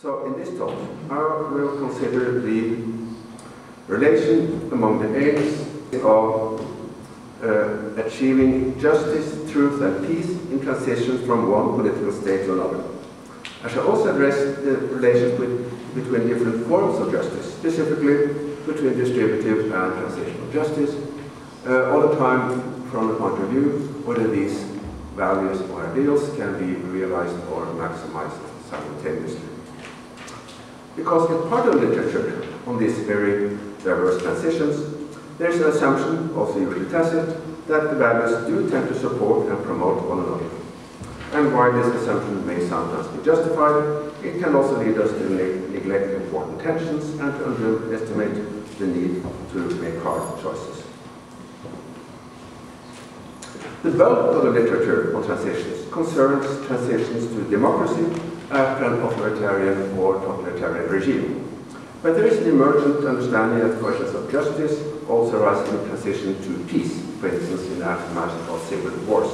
So in this talk, I will consider the relation among the aims of achieving justice, truth and peace in transition from one political state to another. I shall also address the relations between different forms of justice, specifically between distributive and transitional justice, all the time from the point of view whether these values or ideals can be realized or maximized simultaneously. Because in part of literature on these very diverse transitions, there is an assumption, also usually tacit, that the values do tend to support and promote one another. And while this assumption may sometimes be justified, it can also lead us to neglect important tensions and to underestimate the need to make hard choices. The bulk of the literature on transitions concerns transitions to democracy after an authoritarian or totalitarian regime. But there is an emergent understanding that questions of justice also arise in transition to peace, for instance in the aftermath of civil wars.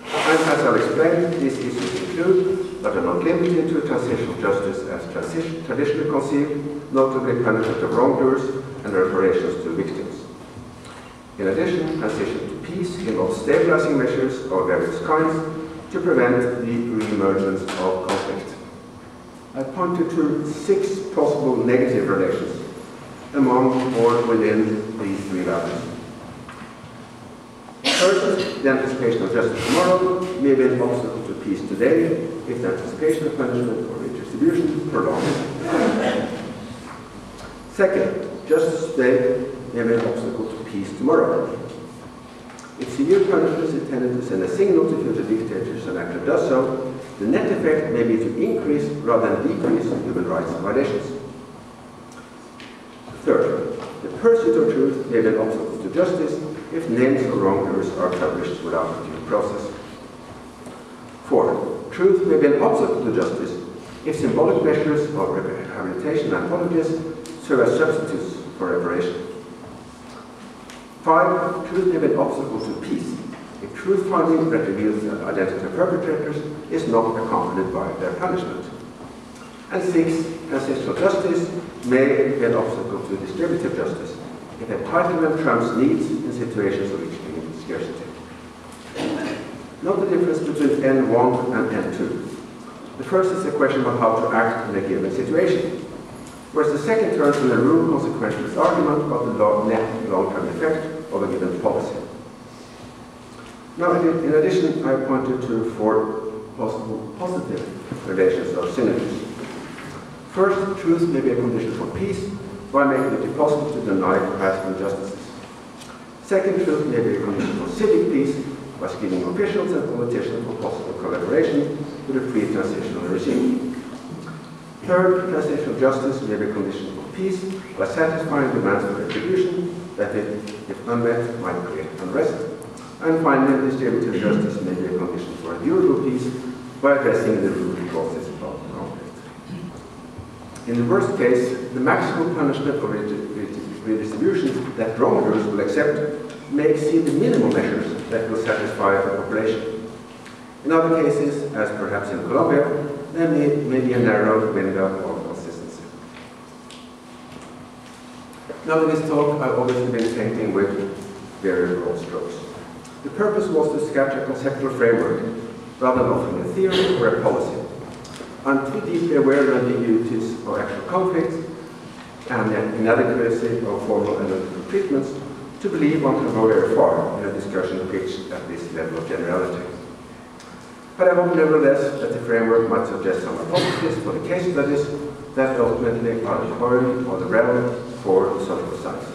And as I'll explain, these issues include, but are not limited to, transitional justice as traditionally conceived, notably punishment of wrongdoers and reparations to victims. In addition, transition to peace involves stabilizing measures of various kinds to prevent the re-emergence of conflict. I pointed to 6 possible negative relations among or within these 3 values. First, the anticipation of justice tomorrow may be an obstacle to peace today if the anticipation of punishment or redistribution prolongs. Second, justice today may be an obstacle to peace tomorrow. If severe punishment is intended to send a signal to future dictators and actually does so, the net effect may be to increase rather than decrease human rights violations. Third, the pursuit of truth may be an obstacle to justice if names of wrongdoers are published without due process. Fourth, truth may be an obstacle to justice if symbolic measures of rehabilitation and apologies serve as substitutes for reparation. 5. Truth may be an obstacle to peace if truth-finding that reveals the identity of perpetrators is not accompanied by their punishment. And 6. Transitional justice may be an obstacle to distributive justice if entitlement trumps needs in situations of extreme scarcity. Note the difference between N1 and N2. The first is a question of how to act in a given situation, whereas the second turns on the rule consequentialist argument about the net long-term effect of a given policy. Now, in addition, I pointed to 4 possible positive relations or synergies. First, truth may be a condition for peace by making it impossible to deny past injustices. Second, truth may be a condition for civic peace by screening officials and politicians for possible collaboration with a pre-transitional regime. Third, transitional justice may be a condition for peace by satisfying demands for retribution that, if unmet, might create unrest. And finally, distributive justice may be a condition for a durable peace by addressing the root causes of conflict. In the worst case, the maximum punishment or redistribution that wrongdoers will accept may exceed the minimum measures that will satisfy the population. In other cases, as perhaps in Colombia, there may be a narrow window of consistency. Now in this talk, I've obviously been painting with very broad strokes. The purpose was to sketch a conceptual framework rather than offering a theory or a policy. I'm too deeply aware of the ambiguities of actual conflicts and the inadequacy of formal analytical treatments to believe one can go very far in a discussion pitched at this level of generality. But I hope nevertheless that the framework might suggest some hypotheses for the case studies that ultimately are the core or the relevant for social science.